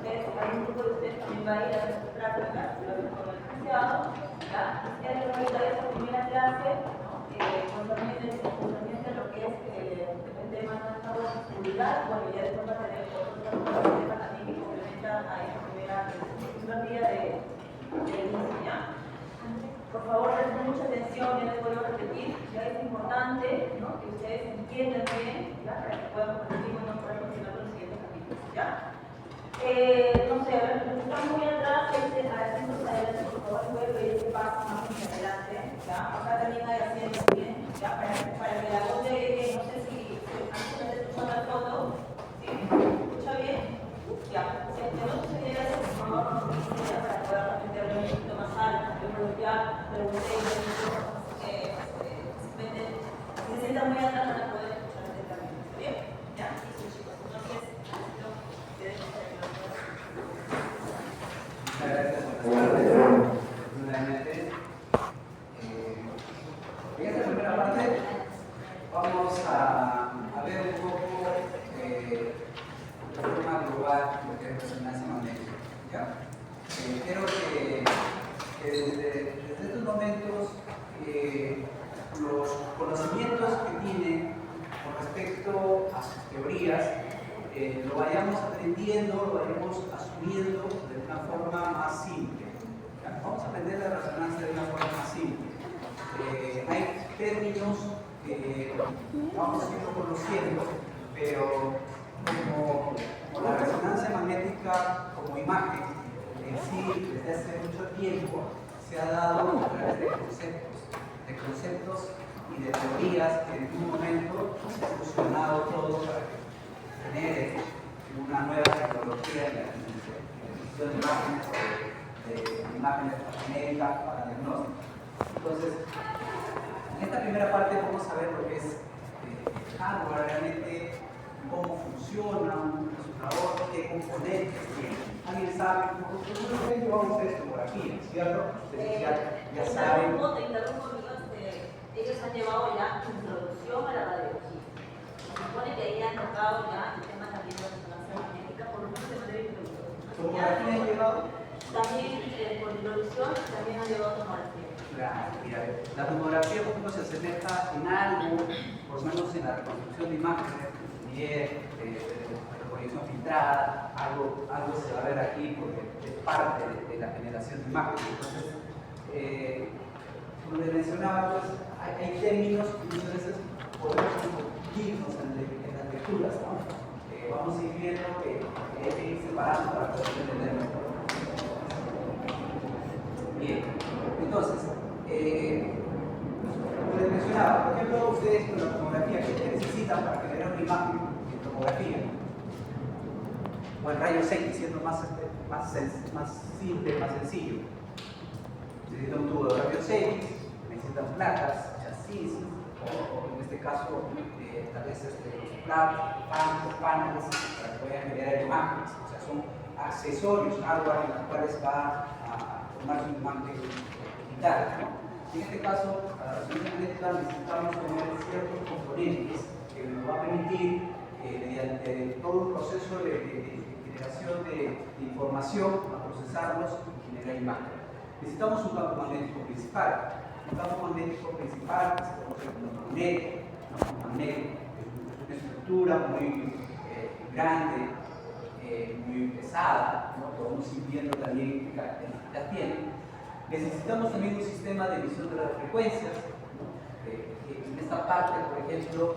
ustedes, hay un grupo de ustedes también va a ir a hacer sus prácticas, lo ven con el licenciado, ¿ya? Él les va a dar esa primera clase, ¿no? Concerniente a lo que es el tema de seguridad. Bueno, ya después va a tener otros temas también que complementan a esta primer día de inicio, ¿ya? Por favor, presten mucha atención, ya les vuelvo a repetir, ya es importante, ¿no?, que ustedes entiendan bien, ¿ya?, para que puedan compartir y no poder continuar con los siguientes capítulos, ¿ya? No sé, a ver, los que están muy atrás, asientos adelante, por favor, pueden pedir que pasen más hacia adelante, ¿ya? Acá también hay asientos bien, ¿ya? Para que la voz de, no sé si antes de escuchar la foto, ¿sí? ¿Escucha bien? Ya, si no sucediera eso, por favor, no se quisiera para poder meterlo un poquito más alto, ya pregunté si se sientan muy atrás van a poder escuchar atentamente. ¿Está bien? ¿Ya? Sí, chicos. Entonces, muchas gracias. Buenas tardes. Nuevamente. En esta primera parte vamos a ver un poco de forma global lo que es resonancia magnética. ¿Ya? Creo que desde estos momentos los conocimientos que tienen con respecto a sus teorías lo vayamos aprendiendo, lo vayamos asumiendo de una forma más simple. ¿Ya? Vamos a aprender la resonancia de una forma más simple. Hay términos que vamos a ir conociendo, pero como la resonancia magnética como imagen en sí desde hace mucho tiempo se ha dado a través de conceptos y de teorías que en un momento se ha fusionado todo para que genere una nueva tecnología en la emisión de imágenes magnéticas para diagnóstico. Entonces, en esta primera parte vamos a ver lo que es el hardware, realmente cómo funciona su labor, qué componentes tiene. ¿Alguien sabe? Nosotros llevamos esto por aquí, ¿cierto? Ustedes ya saben. Te interrumpo, ellos han llevado ya introducción a la radiología. Se supone que ahí han tocado ya el tema también de la resonancia magnética, por lo menos de manera introductoria. ¿Tomografía han llevado? También por introducción también han llevado tomografía. Claro, mira, la tomografía, por ejemplo, se asemeja en algo, por lo menos en la reconstrucción de imágenes, reconstrucción filtrada, algo se va a ver aquí porque es parte de la generación de imágenes. Entonces, como les mencionaba, pues, hay términos que muchas veces podemos confundirnos en las lecturas, ¿no? Vamos a ir viendo que hay que ir separando para poder entender mejor. Bien, entonces, como les mencionaba, por ejemplo, ustedes con la tomografía que necesitan para generar una imagen de tomografía, o el rayos X, siendo más simple, más sencillo. Necesitan un tubo de rayos X, necesitan placas, chasis, o en este caso, tal vez los paneles para que puedan generar imágenes. O sea, son accesorios, hardware en los cuales va a formar su imagen digital, ¿no? En este caso, para la resonancia magnética necesitamos tener ciertos componentes que nos va a permitir, mediante todo un proceso de generación de información, a procesarlos y generar imágenes. Necesitamos un campo magnético principal. Un campo magnético principal, es una estructura muy grande, muy pesada, ¿no? Podemos ir viendo también qué características tiene. Necesitamos también un sistema de emisión de radiofrecuencias, ¿no? En esta parte, por ejemplo,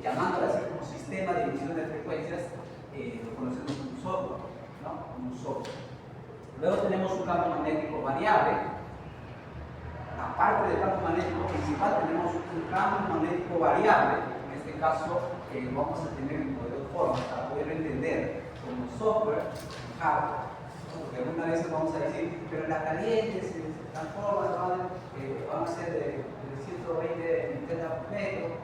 llamándola así como sistema de emisión de frecuencias, lo conocemos como un software, ¿no? Como un software. Luego tenemos un campo magnético variable. Aparte del campo magnético principal, tenemos un campo magnético variable. En este caso, lo vamos a tener en dos formas para poder entender como software, hardware. Porque algunas veces vamos a decir, pero las calientes se transforman, van a ser de 120 metas por metro,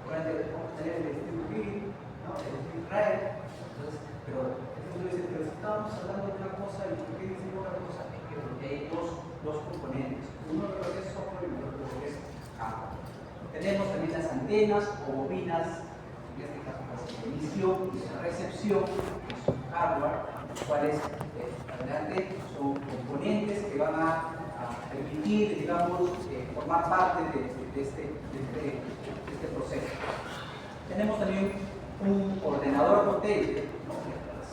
por ende vamos a tener el estilo grid, ¿no? El estilo red. Entonces, pero si estamos hablando de una cosa y por qué dicen otra cosa, es que porque hay dos componentes, uno de lo que es software y otro de lo que es hardware. Tenemos también las antenas o bobinas, en este caso las de emisión y de recepción, que es hardware. los cuales adelante son componentes que van a permitir, digamos, formar parte de este proceso. Tenemos también un ordenador potente, ¿no?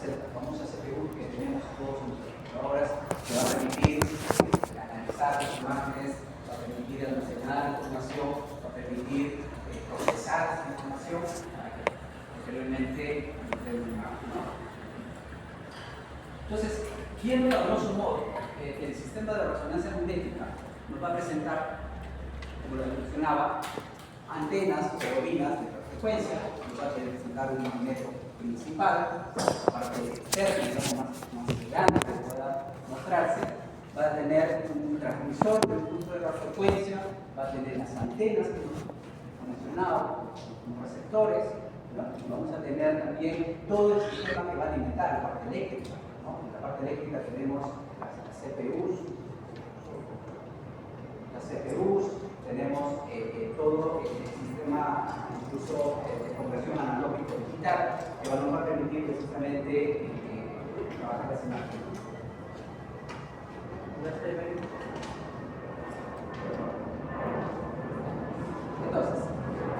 La famosa CPU que tenemos todos en nuestras computadoras, que va a permitir analizar las imágenes, va a permitir almacenar información, va a permitir procesar esa información para que posteriormente dé una imagen, ¿no? Entonces, viendo a grosso modo el sistema de resonancia magnética nos va a presentar, como lo mencionaba, antenas o bobinas de frecuencia, nos va a presentar un magneto principal para que el término más grande que pueda mostrarse, va a tener un transmisor del punto de la frecuencia, va a tener las antenas que hemos mencionado, los receptores, ¿no? Vamos a tener también todo el sistema que va a alimentar la parte eléctrica, ¿no? En la parte eléctrica tenemos las CPUs, tenemos todo el sistema incluso de conversión analógico digital que nos va a permitir precisamente trabajar las imágenes. Entonces,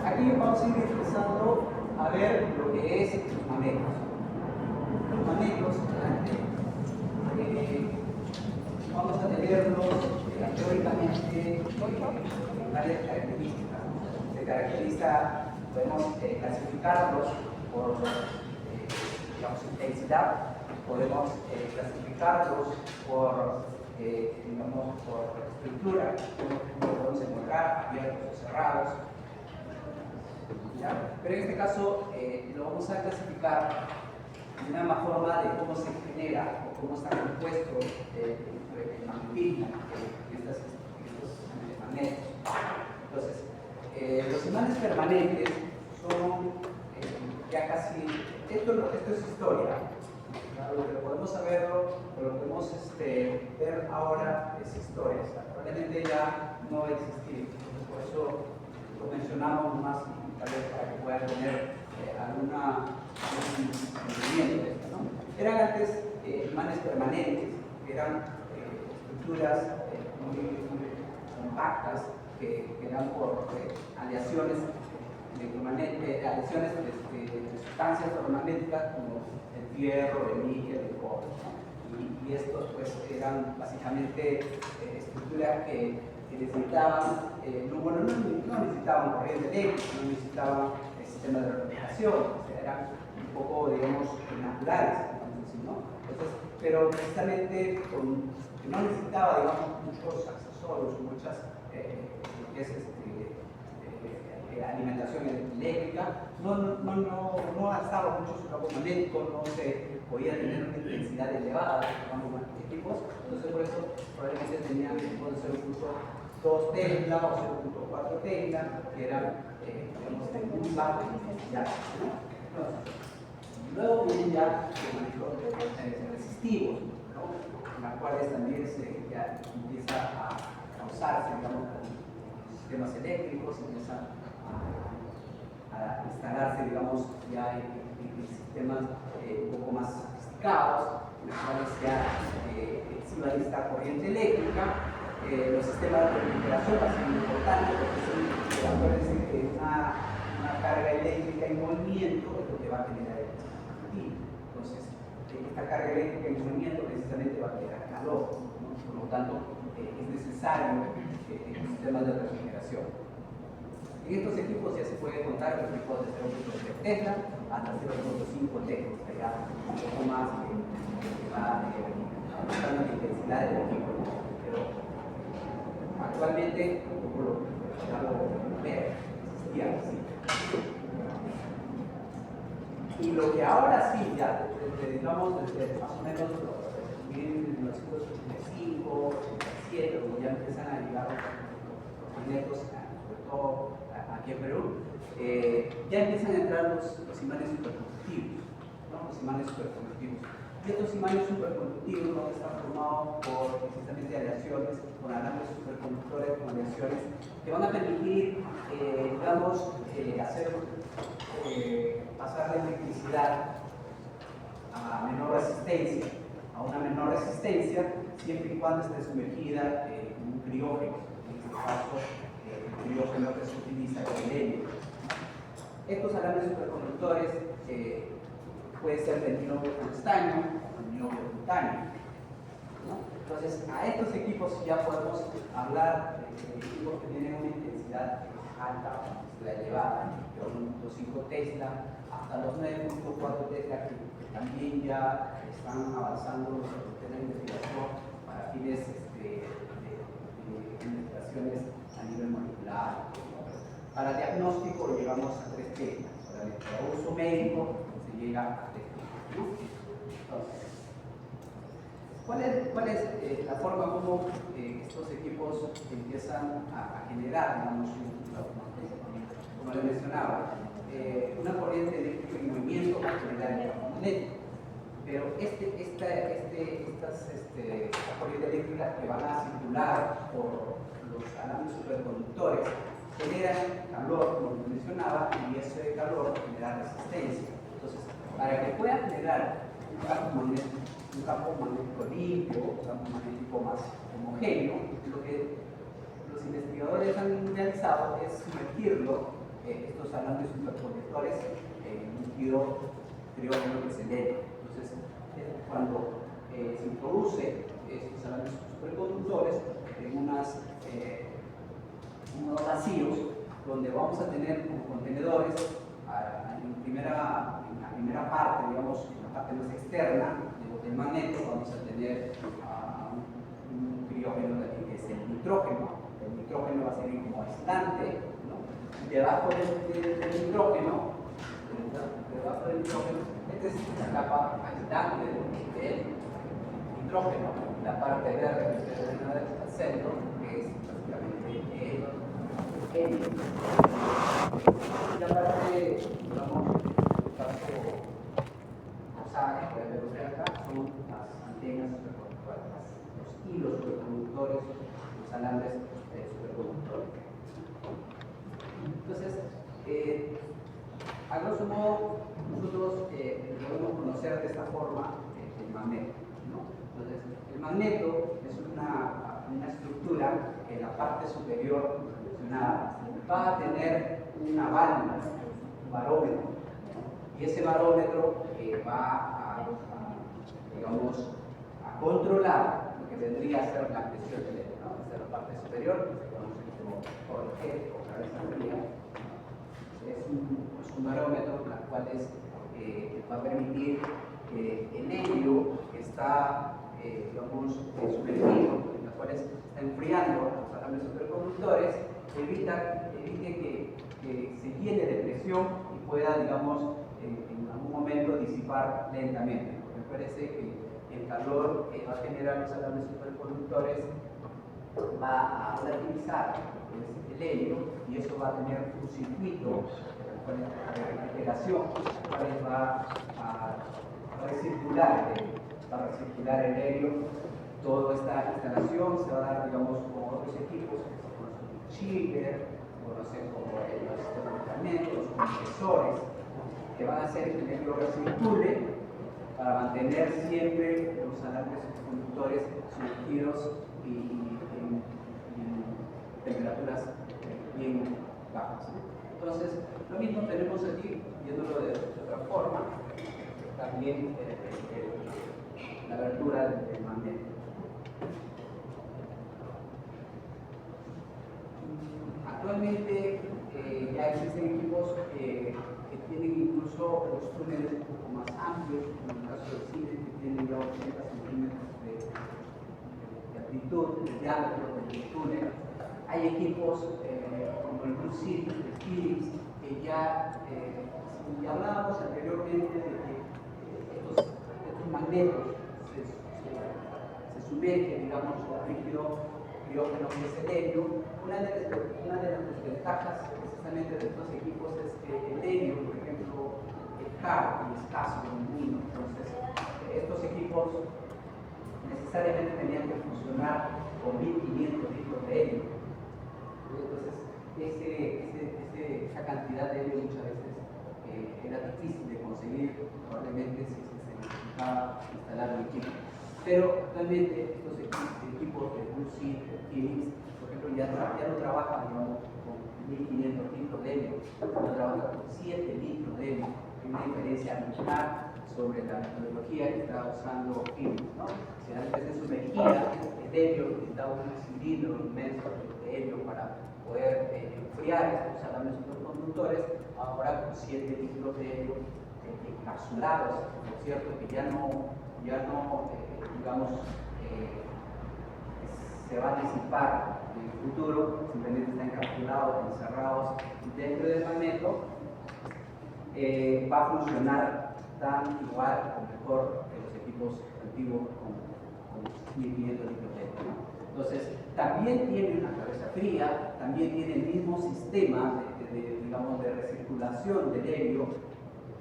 aquí vamos a ir empezando a ver lo que es los magnetos. Los magnetos, vamos a tenerlos teóricamente varias características. Se caracteriza, podemos clasificarlos por digamos, intensidad, podemos clasificarlos por, digamos, por estructura, como podemos encontrar abiertos o cerrados. ¿Ya? Pero en este caso lo vamos a clasificar de una forma de cómo se genera o cómo está compuesto el magnetismo de estos magnetos. Entonces, los imanes permanentes son ya casi, esto es historia, ¿no? Lo que podemos saberlo, lo que podemos ver ahora es historia, o sea, probablemente ya no va a existir, por eso lo mencionamos más tal vez para que puedan tener algún entendimiento de esto, ¿no? Eran antes imanes permanentes, eran estructuras muy compactas que eran por aleaciones aleaciones de sustancias ferromagnéticas como el hierro, el níquel, el cobre, ¿no? Y estos pues eran básicamente estructuras que necesitaban, no necesitaban corriente eléctrica, no necesitaban el sistema de refrigeración, o sea, eran un poco, digamos, naturales, ¿no? Entonces, pero precisamente que no necesitaba, digamos, muchos accesorios, muchas alimentación eléctrica, no gastaba mucho su campo magnético, no se podía tener una intensidad elevada de los campos magnéticos, entonces por eso probablemente tenían puede ser incluso 2 Tesla o 0.4 Tesla, que eran digamos, de muy baja intensidad, ¿no? Luego vienen ya los resistivos, ¿no? En las cuales también ya empieza a usarse, digamos, sistemas eléctricos, empiezan a instalarse, digamos, ya en sistemas un poco más sofisticados, en los cuales ya sí va a necesitar corriente eléctrica. Los sistemas de refrigeración va a ser muy importante porque acuérdense que una carga eléctrica en movimiento es lo que va a generar el dispositivo. Entonces, esta carga eléctrica en movimiento precisamente va a generar calor, ¿no? Por lo tanto, es necesario sistemas de refrigeración. En estos equipos ya se puede contar los equipos de 0.3 Tesla hasta 0.5 Tesla, o sea, ya un poco más que va aumentando la intensidad del equipo. Pero actualmente, como lo existía así. Y lo que ahora sí, ya, digamos, desde más o menos 1985, 87, cuando ya empiezan a llegar los magnetos, sobre todo aquí en Perú, ya empiezan a entrar los imanes superconductivos, ¿no? Los imanes superconductivos. Y estos imanes superconductivos ¿no? están formados por precisamente aleaciones, con alambres superconductores, con aleaciones que van a permitir, digamos, hacer pasar la electricidad a menor resistencia, a una menor resistencia, siempre y cuando esté sumergida en un criógeno. En este caso, el criógeno que se utiliza es el helio. Estos alambres superconductores pueden ser de niobio con estaño o niobio con titanio, ¿no? Entonces, a estos equipos ya podemos hablar de equipos que tienen una intensidad alta, la elevada, de 1.5 Tesla hasta los 9.4 Tesla, que también ya están avanzando en la investigación para fines de investigaciones a nivel molecular. Para diagnóstico llegamos a 3 Tesla, solamente para uso médico se llega a 3 Tesla. Entonces, ¿cuál es la forma como estos equipos empiezan a generar, digamos, como le mencionaba, una corriente eléctrica en movimiento va a generar el campo magnético? Pero estas corrientes eléctricas que van a circular por los alambres superconductores generan calor, como les mencionaba, y ese calor genera resistencia. Entonces, para que pueda generar un campo magnético limpio, un campo magnético más homogéneo, lo que los investigadores han realizado es sumergirlo, estos alambres superconductores, en un líquido criógeno que es el helio. Entonces, cuando se introduce estos alambres superconductores en unos vacíos, donde vamos a tener como contenedores, en la primera parte, digamos, en la parte más externa del magneto, vamos a tener un criógeno que es el nitrógeno. El nitrógeno va a ser como aislante, ¿no? Debajo del nitrógeno, esta es la capa aislante del nitrógeno, la parte verde que ustedes ven al centro, que es básicamente el helio. Y la parte, digamos, el caso rosada que pueden ver ustedes acá son las antenas superconductoras, los hilos superconductores, los alambres superconductores. Entonces, a grosso modo, nosotros podemos conocer de esta forma el magneto, ¿no? Entonces, el magneto es una estructura que en la parte superior mencionada va a tener una válvula, un barómetro, ¿no? Y ese barómetro va digamos, a controlar lo que vendría a ser la presión del aire, ¿no? Desde la parte superior, que se conoce como orquete o cabeza fría, es un barómetro, la cual va a permitir que el helio que está, digamos, sumergido, en las cuales está enfriando los alambres superconductores, evite que se llene de presión y pueda, digamos, en algún momento disipar lentamente. Porque parece que el calor que va a generar los alambres superconductores va a volatilizar el helio, y eso va a tener un circuito de refrigeración, el cual va a recircular el helio. Toda esta instalación se va a dar, digamos, con otros equipos que se conocen como chiller, se conocen como los sistemas de calentamiento, los compresores, que van a hacer que el helio recircule para mantener siempre los alambres superconductores sumergidos y en temperaturas bien bajas. Entonces, lo mismo tenemos aquí, viéndolo de otra forma, también la abertura del magneto. Actualmente ya existen equipos que tienen incluso los túneles un poco más amplios, como en el caso del cine, que tienen ya 80 centímetros de amplitud, de diámetro del túnel. Hay equipos como el Blue City, el Philips, que ya hablábamos anteriormente de que estos magnetos se sumergen, digamos, al líquido criógeno que es el helio. Una de las desventajas precisamente de estos equipos es que el helio, por ejemplo, es caro y escaso en el mundo. Entonces, estos equipos necesariamente tenían que funcionar con 1500 litros de helio. Entonces, esa cantidad de helio muchas veces era difícil de conseguir, probablemente si se buscaba instalar un equipo. Pero actualmente estos equipos de Bullseed, de Philips, por ejemplo, ya no trabajan, digamos, con 1500 litros de helio, no trabajan con 7 litros de helio. Hay una diferencia abismal sobre la metodología que está usando Philips, ¿no? Si antes de su mejilla, el helio necesitaba un cilindro inmenso de helio para poder enfriar estos salames superconductores, ahora con 7 litros de helio encapsulados, ¿no es cierto? Que ya no digamos, se va a disipar en el futuro, simplemente están encapsulados, encerrados dentro del magneto, va a funcionar tan igual o mejor que los equipos antiguos con 1500 litros de helio, ¿no? Entonces, también tiene una cabeza fría, también tiene el mismo sistema digamos, de recirculación del helio,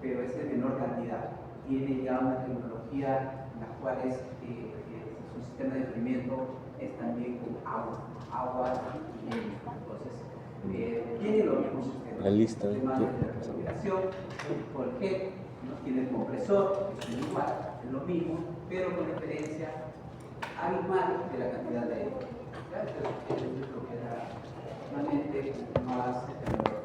pero es de menor cantidad. Tiene ya una tecnología en la cual su sistema de enfriamiento es también con agua y helio. Entonces, tiene los mismos sistemas. La lista de refrigeración, por jet, ¿no? Tiene el compresor, es igual, es lo mismo, pero con diferencia abismal de la cantidad de helio. Entonces, es lo que da realmente más tecnología.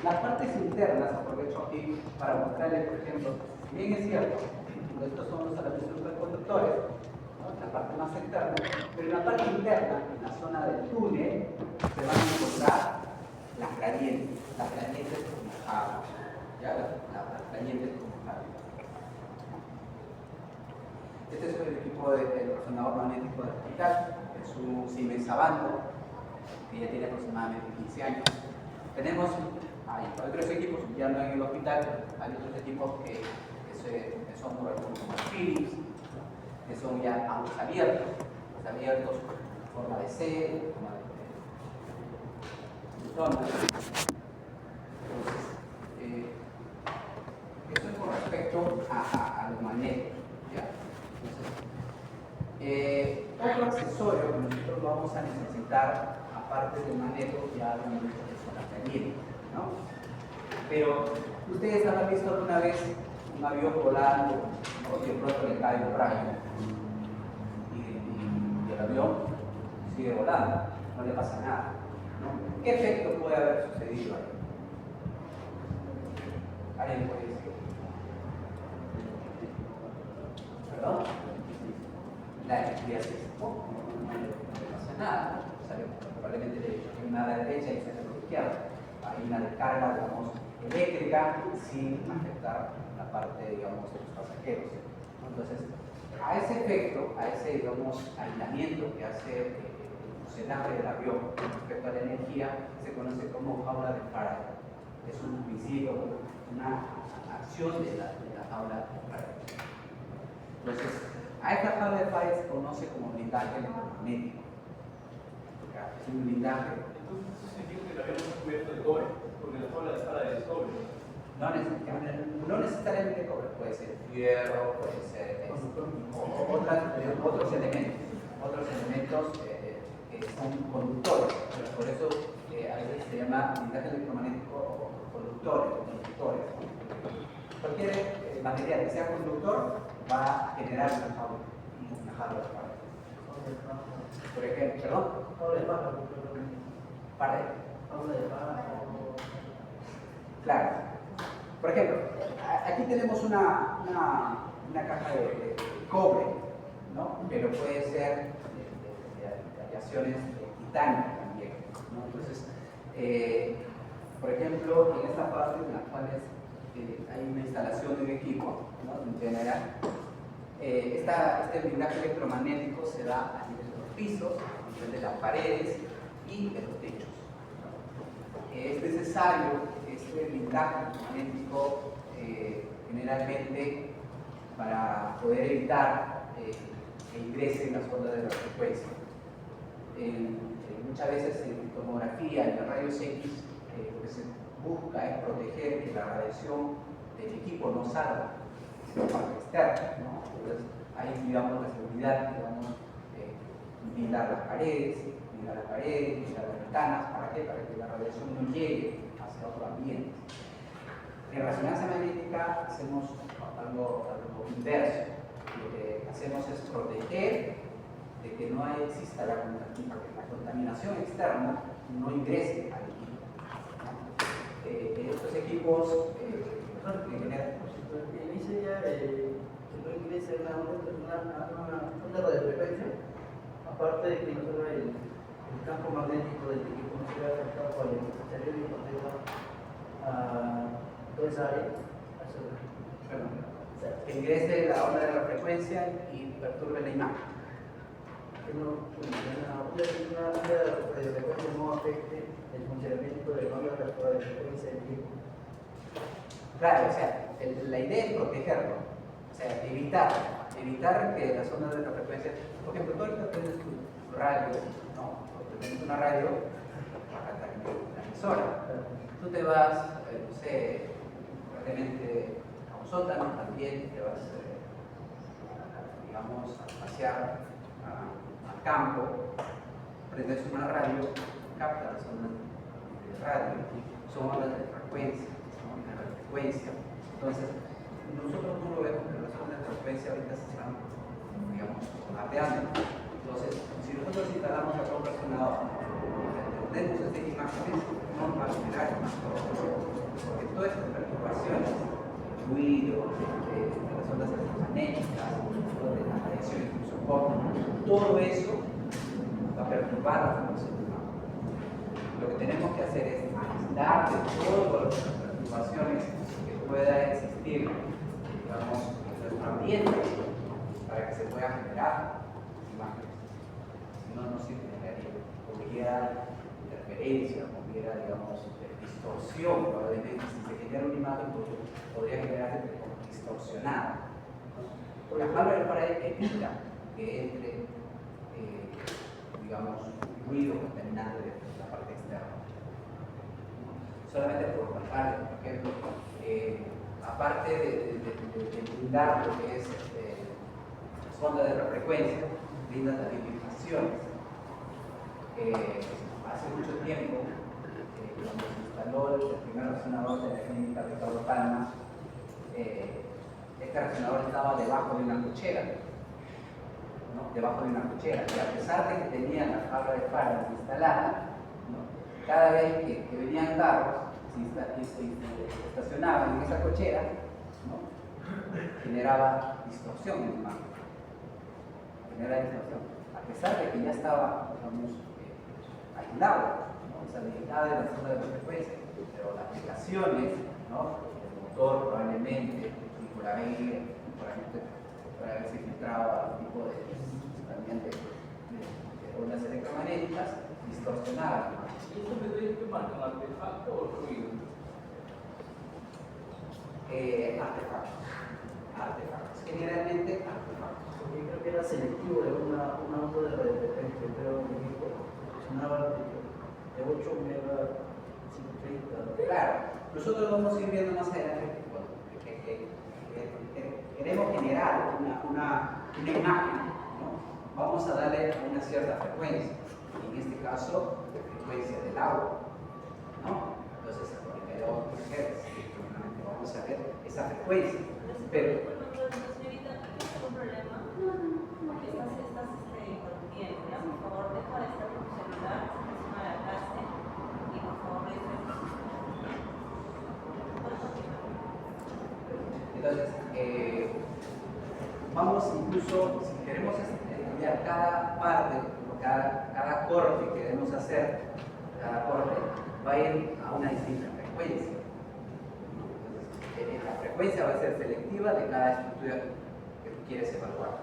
Las partes internas, aprovecho aquí para mostrarles, por ejemplo, bien es cierto, estos son los salarios superconductores, ¿no? La parte más externa, pero en la parte interna, en la zona del túnel, se van a encontrar las gradientes con agua, ¿ya? Las gradientes con agua. Este es el equipo del resonador magnético de hospital, es un Siemens Avanto, que ya tiene aproximadamente 15 años. Tenemos otros equipos, ya no en el hospital, pero hay otros equipos que son por ejemplo como Philips, que son ya ambos abiertos en forma de C, en forma de zona. Entonces, eso es con respecto a los magnetos. ¿Ya? Entonces, otro accesorio que nosotros vamos a necesitar, aparte del magneto, ya lo hemos visto que son las gradientes, ¿no? Pero ustedes habrán visto alguna vez un avión volando, ¿no? Y de pronto le cae un rayo y el avión sigue volando, no le pasa nada, ¿no? ¿Qué efecto puede haber sucedido ahí? ¿Alguien puede decir? ¿Perdón? La electricidad se escapó, no le pasa nada, probablemente le choque una a la derecha y se a la izquierda. Hay una descarga, digamos, eléctrica sin afectar la parte, digamos, de los pasajeros. Entonces, a ese efecto, a ese, digamos, aislamiento que hace el fuselaje del avión respecto a la energía, se conoce como jaula de Faraday. Es un principio, una acción de la jaula de Faraday. Entonces, a esta jaula de Faraday se conoce como blindaje electromagnético. Es un blindaje. Entonces, eso significa que el avión está cubierto de cobre, porque la jaula de Faraday es cobre. No necesariamente cobre, puede ser hierro, puede ser otros elementos que son conductores. Por eso a veces se llama blindaje electromagnético conductores. Cualquier material que sea conductor va a generar una jaula de Faraday. Por ejemplo, ¿perdón? Faraday. Claro. Por ejemplo, aquí tenemos una caja de cobre, ¿no? Pero puede ser de aleaciones de titanio también, ¿no? Entonces, por ejemplo, en esta parte en la cual hay una instalación de un equipo, ¿no? En general, este blindaje electromagnético se da a nivel de los pisos, a nivel de las paredes y de los techos. Es necesario este blindaje electromagnético generalmente para poder evitar que ingresen las ondas de la frecuencia. Muchas veces en tomografía y en rayos X lo que se busca es proteger que la radiación del equipo no salga hacia la parte externa, ¿no? Entonces ahí digamos la seguridad, blindar las paredes, blindar las ventanas, ¿para qué? Para que la radiación no llegue hacia otro ambiente. En resonancia magnética hacemos algo inverso. Lo que hacemos es proteger de que no exista la contaminación externa, no ingrese al equipo. Estos equipos en general. Dice ya que no ingrese una radiofrecuencia, aparte de que no solo el campo magnético del equipo no se vea afectado por el exterior y cuando va a toda esa área. Que ingrese la onda de la frecuencia y perturbe la imagen. Que una radiofrecuencia no afecte el funcionamiento de la onda de la radiofrecuencia del equipo. Claro, o sea, la idea es protegerlo, o sea, evitar que las ondas de la frecuencia, por ejemplo, tú ahorita tienes tu radio, ¿no? Porque tienes una radio, la emisora, tú te vas, no sé, probablemente a un sótano también, te vas, digamos, a pasear al campo, prendes una radio, capta las ondas de radio, son ondas de frecuencia. Entonces, nosotros no lo vemos, pero las ondas de frecuencia ahorita se están, digamos, bombardeando. Entonces, si nosotros instalamos acá un resonador y tenemos estas imágenes, no va a generar más porque todas estas perturbaciones, el ruido, las ondas electromagnéticas, de la radiación incluso todo eso va a perturbar la formación humana. Lo que tenemos que hacer es aislar de todas las perturbaciones que pueda existir, digamos, en nuestro ambiente para que se pueda generar imágenes. Si no, no se generaría. Hubiera interferencia, hubiera, digamos, distorsión, probablemente. Si se genera una imagen, pues, podría generarse distorsionada. La hardware para evita que entre, digamos, ruido contaminante de la parte externa. Solamente por contarles, por ejemplo, aparte de brindar lo que es las ondas de la frecuencia, brinda también vibraciones. Hace mucho tiempo, cuando se instaló el primer resonador de la clínica de Ricardo Palma, este resonador estaba debajo de una cochera, ¿no? Debajo de una cochera, y a pesar de que tenían la barra de Faraday instalada, ¿no? Cada vez que venían carros, se estacionaban en esa cochera, ¿no? Generaba distorsión en la imagen. Generaba distorsión. A pesar de que ya estaba, digamos, aislado, ¿no? O sea, aislado de la zona de la frecuencia, pero las aplicaciones, ¿no? El motor probablemente, y por ahí, por haberse filtrado algún tipo de ondas electromagnéticas, distorsionaban. ¿Y esto me dice que marcan artefacto o ruido? Artefactos. Generalmente artefactos. Porque creo que era selectivo de una onda de radiofrecuencia, pero mi equipo funcionaba de 8 megas 130. Claro, nosotros vamos a ir viendo más adelante que queremos generar una imagen, ¿no? Vamos a darle una cierta frecuencia, en este caso, la frecuencia del agua, ¿no? Entonces, a 42 Hz, vamos a ver esa frecuencia, pero Señorita, ¿tienes algún problema? Estás interrumpiendo, ¿ya? Por favor, deja de estar con tu celular, se aproxima a la clase y por favor, entonces, vamos incluso, si queremos estudiar cada parte, cada corte que queremos hacer, cada corte va a ir a una distinta frecuencia. Entonces, la frecuencia va a ser selectiva de cada estructura que tú quieres evaluar.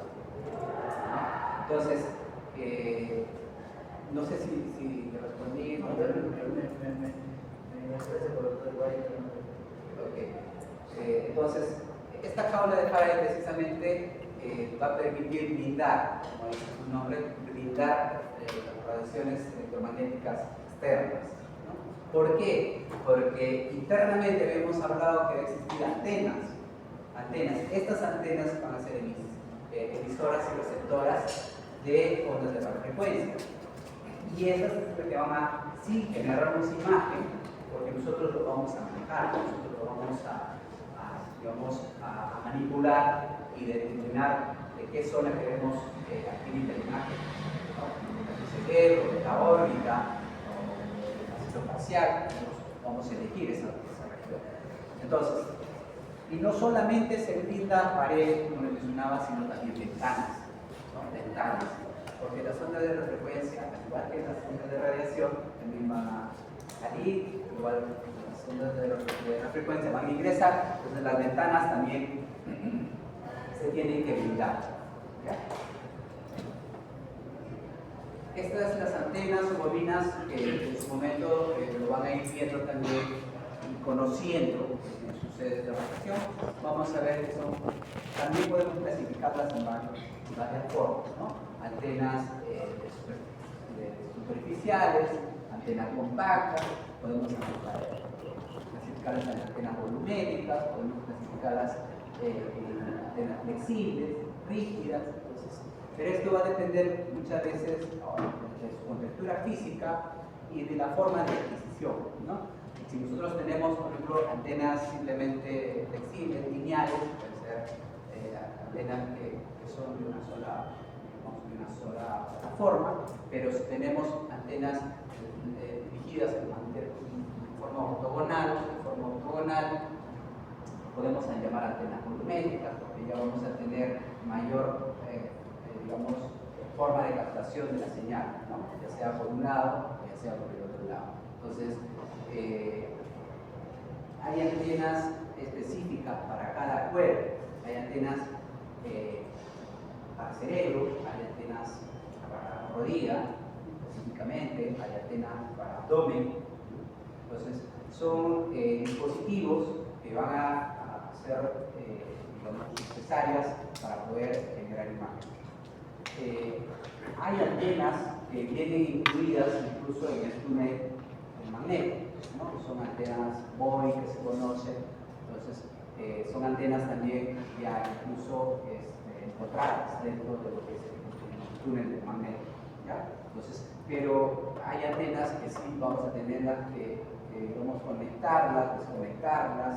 Entonces, no sé si te respondí. No, pero me parece por otro lugar. Entonces, esta jaula de Faraday precisamente va a permitir blindar, como dice su nombre, blindar las radiaciones electromagnéticas externas, ¿no? ¿Por qué? Porque internamente habíamos hablado que existían antenas. Estas antenas van a ser emisoras y receptoras de ondas de baja frecuencia. Y esas es las que van a, sí, generarnos imagen, porque nosotros lo vamos a manejar, nosotros lo vamos digamos, a manipular y determinar de qué zona queremos adquirir la imagen, ¿no? El cerebro, de la órbita, o el ácido facial, vamos a elegir esa región. Entonces, y no solamente se brinda pared, como les mencionaba, sino también ventanas, ¿no? Ventanas, porque las ondas de frecuencia, al igual que las ondas de radiación, también van a salir, igual las ondas de frecuencia van a ingresar, entonces las ventanas también se tienen que blindar. ¿Ya? Estas las antenas o bobinas que en su momento lo van a ir viendo también y conociendo lo que sucede en la región. Vamos a ver que también podemos clasificarlas en varias formas, ¿no? Antenas superficiales, antenas compactas, podemos clasificarlas en antenas volumétricas, podemos clasificarlas en antenas flexibles, rígidas. Entonces, pero esto va a depender muchas veces de su contextura física y de la forma de adquisición, ¿no? Si nosotros tenemos, por ejemplo, antenas simplemente flexibles, lineales, pueden ser antenas que son de una sola forma, pero si tenemos antenas dirigidas de forma ortogonal, podemos llamar antenas volumétricas, porque ya vamos a tener mayor, digamos, forma de captación de la señal, ¿no? Ya sea por un lado, ya sea por el otro lado. Entonces, hay antenas específicas para cada cuerpo, hay antenas para cerebro, hay antenas para rodilla, específicamente, hay antenas para abdomen. Entonces, son dispositivos que van a ser digamos, necesarias para poder generar imágenes. Hay antenas que vienen incluidas incluso en el túnel magnético, ¿no? Que son antenas BOI que se conocen. Entonces, son antenas también ya incluso encontradas dentro de lo que es el túnel magnético, ¿ya? Entonces, pero hay antenas que sí vamos a tenerlas que vamos a conectarlas, desconectarlas,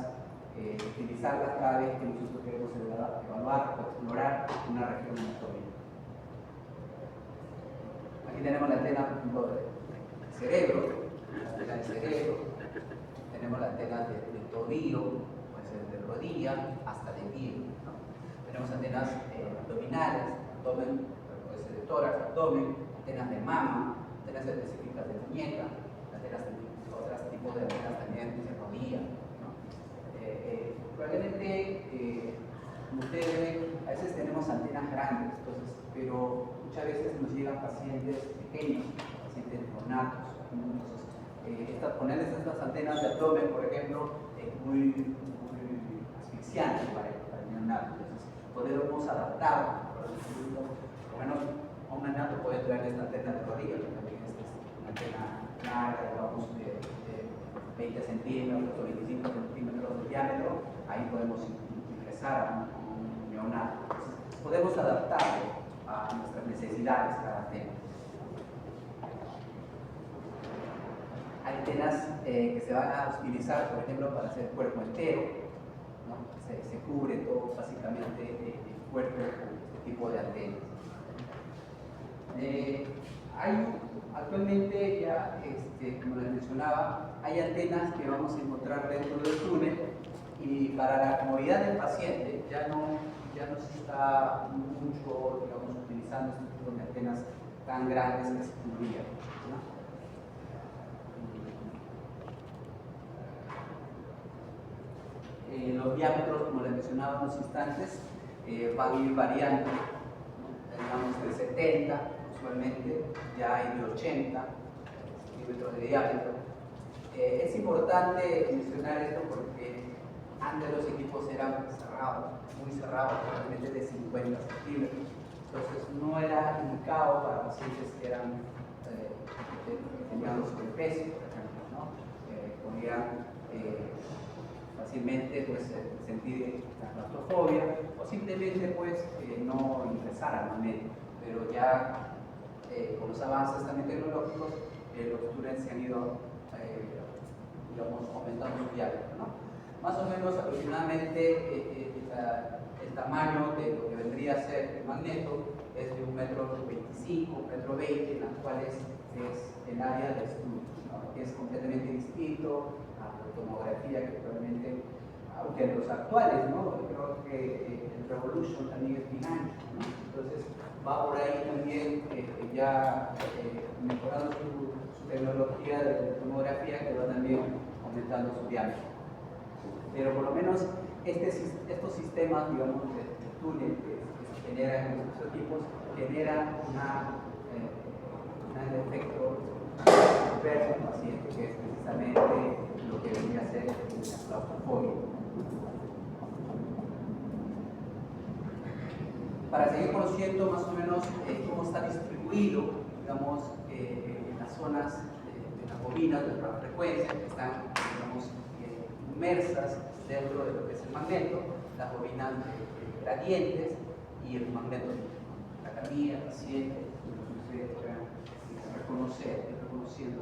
utilizarlas cada vez que nosotros queremos evaluar o explorar una región anatómica. Aquí tenemos la antena, por ejemplo, del cerebro, tenemos la antena del tobillo, puede ser de rodilla hasta de pie, ¿no? Tenemos antenas abdominales, abdomen, puede ser de tórax, abdomen, antenas de mama, antenas específicas de muñeca, otros tipos de antenas también de rodilla, ¿no? Probablemente, como ustedes ven, a veces tenemos antenas grandes, entonces, pero muchas veces nos llegan pacientes pequeños, pacientes neonatos. Entonces, ponerles estas antenas de abdomen, por ejemplo, es muy asfixiante para el neonato. Entonces, podemos adaptar, por lo menos a un neonato puede traer esta antena de rodilla, que también es una antena larga, digamos, de 20 centímetros o 25 centímetros de diámetro. Ahí podemos ingresar a un neonato. Entonces, podemos adaptarlo a nuestras necesidades cada antena. Hay antenas que se van a utilizar, por ejemplo, para hacer cuerpo entero, ¿no? Se cubre todo básicamente el cuerpo con este tipo de antenas. Actualmente ya, como les mencionaba, hay antenas que vamos a encontrar dentro del túnel y para la comodidad del paciente ya no se está mucho, digamos, utilizando este tipo de antenas tan grandes que se cubrían, ¿no? Los diámetros, como les mencionaba unos instantes, van a ir variando, ¿no? Tenemos de 70, usualmente ya hay de 80 centímetros de diámetro. Es importante mencionar esto porque antes los equipos eran cerrados, muy cerrados, probablemente de 50 centímetros. Entonces no era indicado para pacientes que tenían sobrepeso, por ejemplo, ¿no? Podían fácilmente pues, sentir la claustrofobia o simplemente pues, no ingresar al magnético. Pero ya con los avances también tecnológicos, los túneles se han ido digamos, aumentando su diámetro, ¿no? Más o menos aproximadamente el tamaño de lo que vendría a ser el magneto es de 1,25 m, 1,20 m, en las cuales es el área de estudio, ¿no? Que es completamente distinto a la tomografía que probablemente, aunque en los actuales, ¿no? Creo que el Revolution también es bien ancho, ¿no? Entonces va por ahí también ya mejorando su tecnología de tomografía, que va también aumentando su diámetro. Pero por lo menos estos sistemas, digamos, de túnel que se generan en los prototipos, generan un efecto inverso al paciente, que es precisamente lo que debería ser la claustrofobia. Para seguir conociendo más o menos cómo está distribuido, digamos, en las zonas de las bobinas de las frecuencias que están, digamos, inmersas dentro de lo que es el magneto, las bobinas de gradientes y el magneto, la camilla, el paciente, que ustedes puedan reconocer, reconociendo.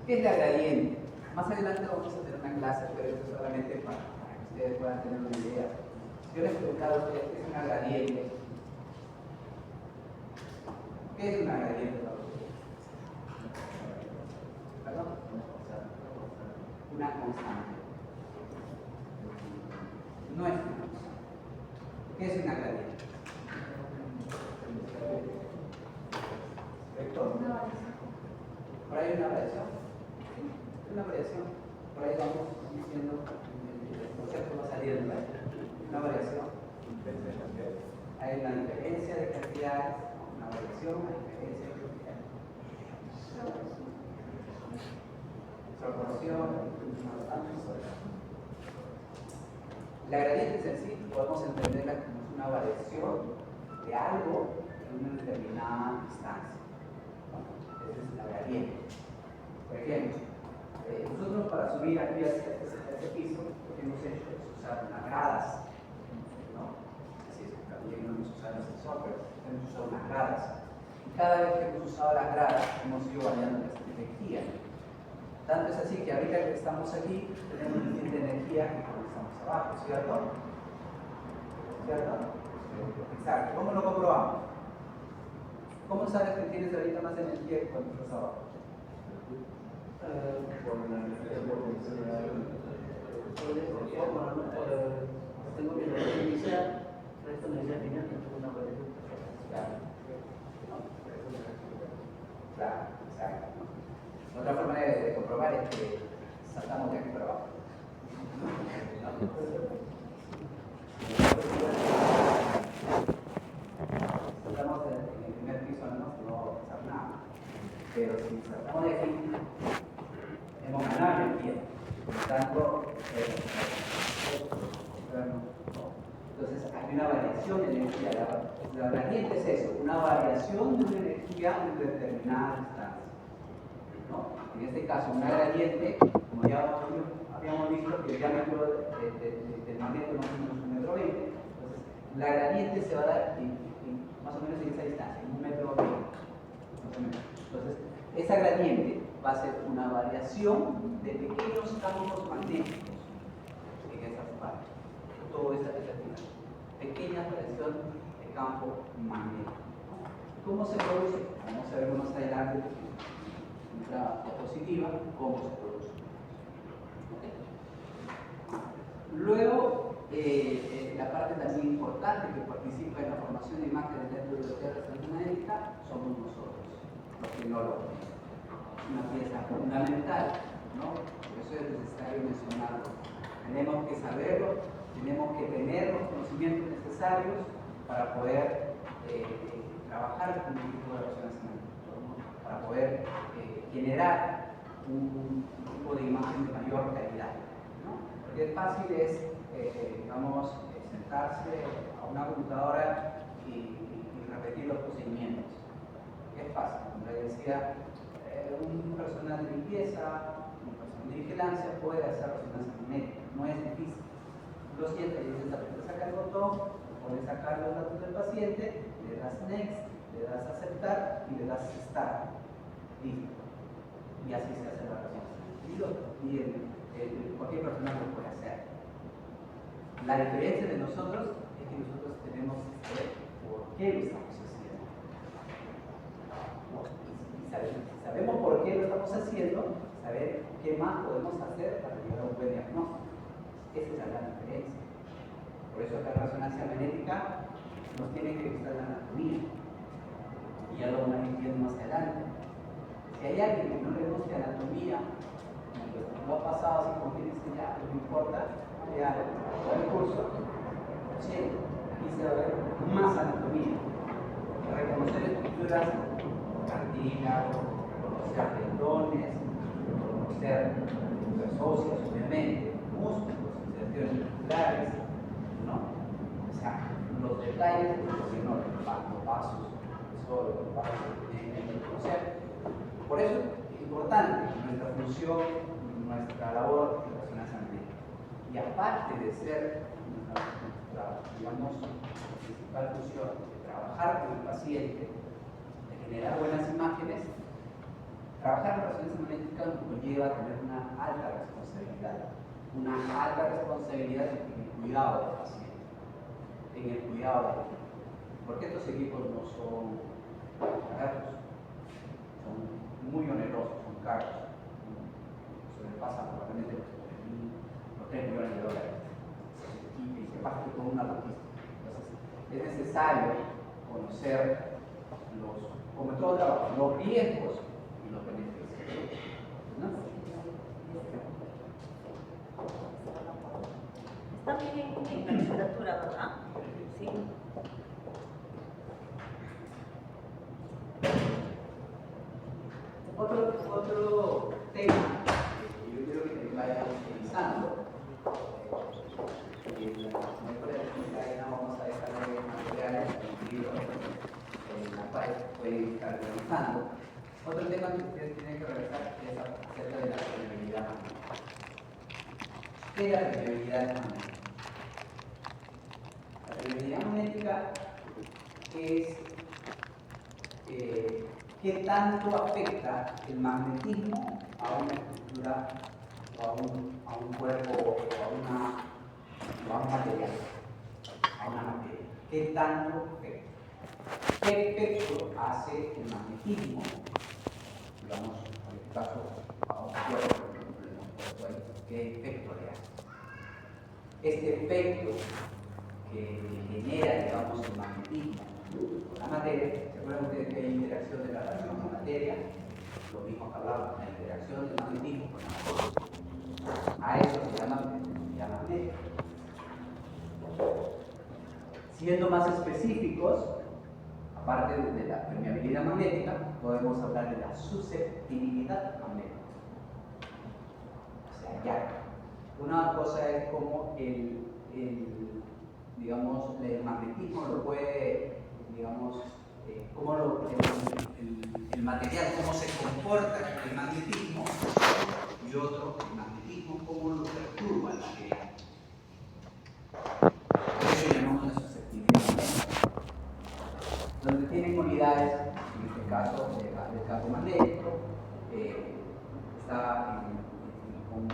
¿Qué es la gradiente? Más adelante vamos a tener una clase, pero esto es solamente para que ustedes puedan tener una idea. Yo les he preguntado a ustedes qué es una gradiente. ¿Qué es una gradiente para ustedes? ¿Perdón? Una constante. No es una constante. ¿Qué es una gradiente? ¿Vector? ¿Por ahí una variación? Una variación. Por ahí vamos diciendo el concepto va saliendo. Una variación. Hay una diferencia de cantidades, una variación, una diferencia de cantidades. Proporción, la gradiente en sí podemos entenderla como una variación de algo en una determinada distancia. Esa es la gradiente. Por ejemplo, nosotros para subir aquí a este piso, lo que hemos hecho es usar unas gradas, ¿no? Así es que también no hemos usado el ascensor, pero hemos usado unas gradas. Y cada vez que hemos usado las gradas, hemos ido variando la energía. Tanto es así que ahorita que estamos aquí, tenemos distinta energía que cuando estamos abajo, ¿cierto? ¿Cierto? Exacto. ¿Cómo lo comprobamos? ¿Cómo sabes que tienes ahorita más energía que cuando estás abajo? Tengo mi energía inicial, resto energía final, tengo una variación. Claro, exacto. Otra forma de comprobar es que saltamos de aquí para abajo. Saltamos en el primer piso, no va a pasar nada. Pero si saltamos de aquí, hemos ganado energía. Por lo tanto, entonces hay una variación de energía. La gradiente es eso, una variación de una energía en determinada distancia, ¿no? En este caso, una gradiente, como ya habíamos visto, que el diámetro del magneto más o menos es 1,20 m. Entonces, la gradiente se va a dar más o menos en esa distancia, en 1,20 m. Entonces, esa gradiente va a ser una variación de pequeños campos magnéticos en esa parte. Todo esta pequeña variación de campo magnético. ¿Cómo se produce? Vamos a ver más adelante en la diapositiva cómo se produce. Luego, la parte también importante que participa en la formación de imágenes dentro de la resonancia magnética somos nosotros, los tecnólogos. Una pieza fundamental, ¿no? Por eso es necesario mencionarlo. Tenemos que saberlo, tenemos que tener los conocimientos necesarios para poder trabajar con un tipo de resonancia magnética, ¿no? Para poder generar un tipo de imagen de mayor calidad, ¿no? Porque es fácil digamos, sentarse a una computadora y repetir los procedimientos. Es fácil, como les decía, un personal de limpieza, un personal de vigilancia puede hacer resonancia magnética, no es difícil. Lo sientes y dices, saca el botón, puedes sacar los datos del paciente, le das next, le das aceptar y le das start. Listo. Y así se hace la resonancia. cualquier persona lo puede hacer. La diferencia de nosotros es que nosotros tenemos que saber por qué lo estamos haciendo. Si sabemos por qué lo estamos haciendo, saber qué más podemos hacer para llegar a un buen diagnóstico. Esa es la gran diferencia. Por eso la resonancia magnética nos tiene que gustar la anatomía. Y ya lo van a ir viendo más adelante. Si hay alguien que no le guste anatomía, lo ha pasado así como que dice ya, no me importa, ya todo el curso, sí, aquí se va a ver más anatomía. Reconocer estructuras, cartílagos, conocer tendones, conocer las óseas, obviamente, músculos, inserciones musculares, ¿no? O sea, los detalles de los menores, los pasos, los pasos que tienen que conocer. Por eso es importante nuestra función, nuestra labor de resonancia magnética. Y aparte de ser nuestra, digamos, principal función de trabajar con el paciente, de generar buenas imágenes, trabajar en resonancia magnética nos conlleva a tener una alta responsabilidad en el cuidado del paciente, en el cuidado del equipo. Porque estos equipos no son baratos, son muy onerosos, son caros, sobrepasan probablemente los 3 millones de dólares y se pasa con una logística. Entonces, es necesario conocer como en todo trabajo, los riesgos y los beneficios. ¿No? Está bien en la literatura, ¿verdad? Sí. Otro tema que yo quiero que vayan utilizando, en la cadena vamos a dejarle materiales en libros en la cual pueden estar realizando. Otro tema que ustedes tienen que realizar es acerca de la permeabilidad magnética. ¿Qué es la permeabilidad magnética? La permeabilidad magnética es qué tanto afecta el magnetismo a una estructura o a un cuerpo o a un material, a una materia. ¿Qué tanto afecta? ¿Qué efecto hace el magnetismo? Digamos, en este caso, a un cuerpo, ¿qué efecto le hace? Este efecto que genera, digamos, el magnetismo con la materia, ¿se acuerdan ustedes que hay interacción de la radiación con la materia? Lo mismo que hablaba, la interacción del magnetismo con la materia. A eso se llama permeabilidad magnética. Siendo más específicos, aparte de la permeabilidad magnética, podemos hablar de la susceptibilidad magnética. O sea, ya. Una cosa es como digamos, el magnetismo lo puede, digamos, cómo el material, cómo se comporta el magnetismo, y otro, el magnetismo, cómo lo perturba el material. Eso llamamos la susceptibilidad magnética. Donde tienen unidades, en este caso del campo magnético, está con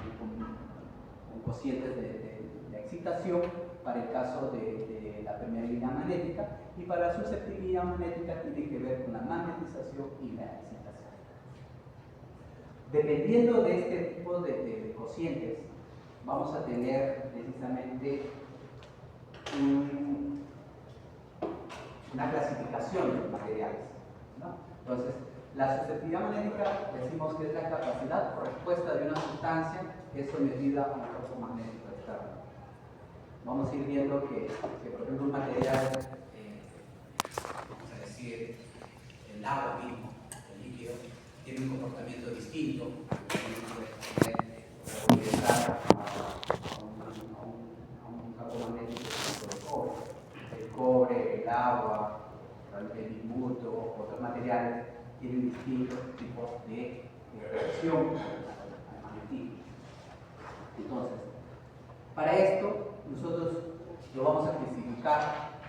cocientes de excitación para el caso de la permeabilidad magnética, y para la susceptibilidad magnética tiene que ver con la magnetización y la excitación. Dependiendo de este tipo de cocientes, vamos a tener precisamente una clasificación de materiales, ¿no? Entonces, la susceptibilidad magnética decimos que es la capacidad o respuesta de una sustancia que es sometida a un campo magnético externo. Vamos a ir viendo que por ejemplo, un material, vamos a decir, el agua mismo, el líquido, tiene un comportamiento distinto, puede estar a un campo magnético de cobre. El cobre, el agua, el bismuto, otros materiales tienen distintos tipos de reacción al magnetismo. Entonces, para esto, nosotros lo vamos a clasificar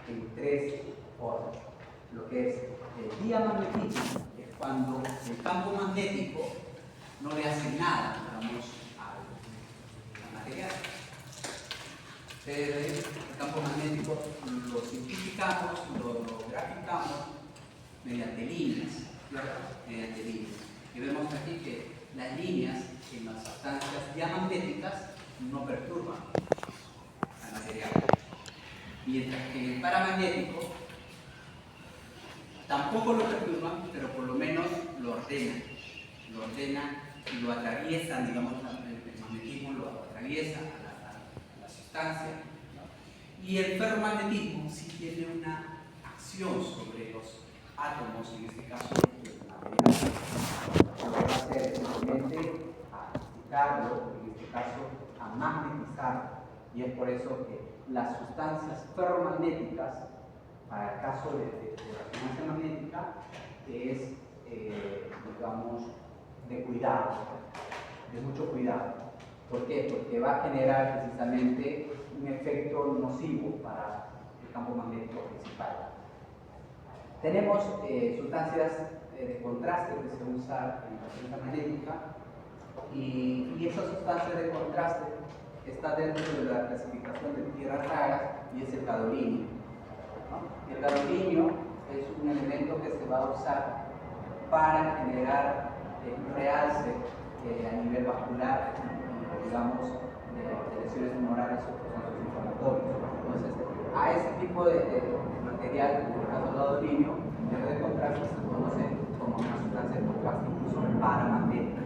en 3 formas. Lo que es el diamagnetismo, que es cuando el campo magnético no le hace nada digamos, al material. Pero el campo magnético lo simplificamos, lo graficamos mediante líneas, ¿cierto? Mediante líneas. Y vemos aquí que las líneas en las sustancias diamagnéticas no perturban al material. Mientras que en el paramagnético tampoco lo perturban, pero por lo menos lo ordenan. Lo ordenan, lo atraviesan, digamos, el magnetismo lo atraviesa a la sustancia, ¿no? Y el ferromagnetismo sí tiene una acción sobre los átomos, en este caso el material. Lo que va a hacer es simplemente a excitarlo, en este caso a magnetizarlo. Y es por eso que las sustancias ferromagnéticas, para el caso de resonancia magnética, es, digamos, de cuidado, de mucho cuidado. ¿Por qué? Porque va a generar precisamente un efecto nocivo para el campo magnético principal. Tenemos sustancias de contraste que se usa en la resonancia magnética y esa sustancia de contraste está dentro de la clasificación de tierras raras y es el gadolinio, ¿no? El gadolinio es un elemento que se va a usar para generar un realce a nivel vascular, digamos, de lesiones tumorales o procesos inflamatorios. Entonces, a ese tipo de material, en el caso del gadolinio, de contraste se conoce como una sustancia de contraste incluso paramagnética.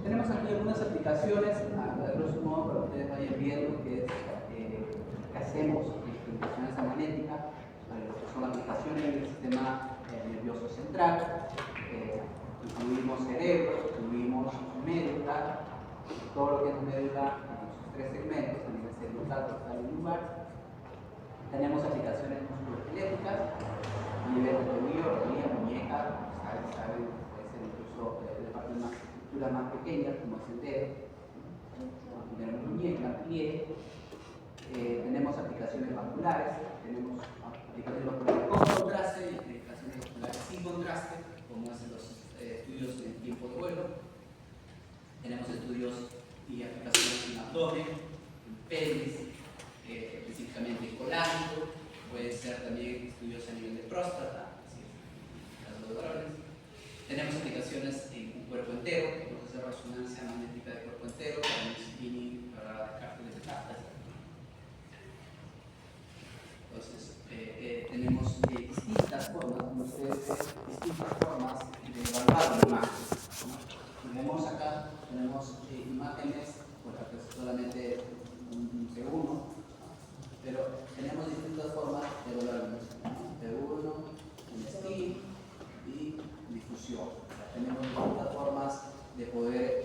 Tenemos aquí algunas aplicaciones, a grosso modo, para que ustedes vayan viendo que hacemos en resonancia magnética, que son aplicaciones del sistema nervioso central, incluimos cerebro, incluimos médula, todo lo que es médula en sus tres segmentos, a nivel cerebral, total y lumbar. Tenemos aplicaciones musculoesqueléticas, a nivel de tobillo, rodilla, muñeca, saben, puede ser incluso de parte más más pequeñas como es el dedo, tenemos muñeca, pie, tenemos aplicaciones vasculares, tenemos aplicaciones vasculares con contraste y aplicaciones vasculares sin contraste, como hacen los estudios en tiempo de vuelo. Tenemos estudios y aplicaciones en abdomen, en pelvis, específicamente colágeno, puede ser también estudios a nivel de próstata, es decir, en caso de varones. Tenemos aplicaciones en un cuerpo entero, que podemos hacer resonancia magnética de cuerpo entero, para un spinning, para descarte de metástasis. Entonces, tenemos distintas formas, como ustedes ven, distintas formas de evaluar la imagen, ¿no? Y vemos acá, tenemos imágenes, pues acá es solamente un segundo, ¿no? Pero tenemos distintas formas de evaluar la imagen, ¿no? P1, un spin y difusión. O sea, tenemos distintas formas de poder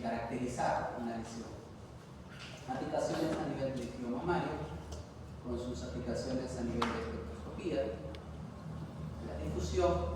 caracterizar una lesión. Aplicaciones a nivel de líquido mamario, con sus aplicaciones a nivel de espectroscopía. La difusión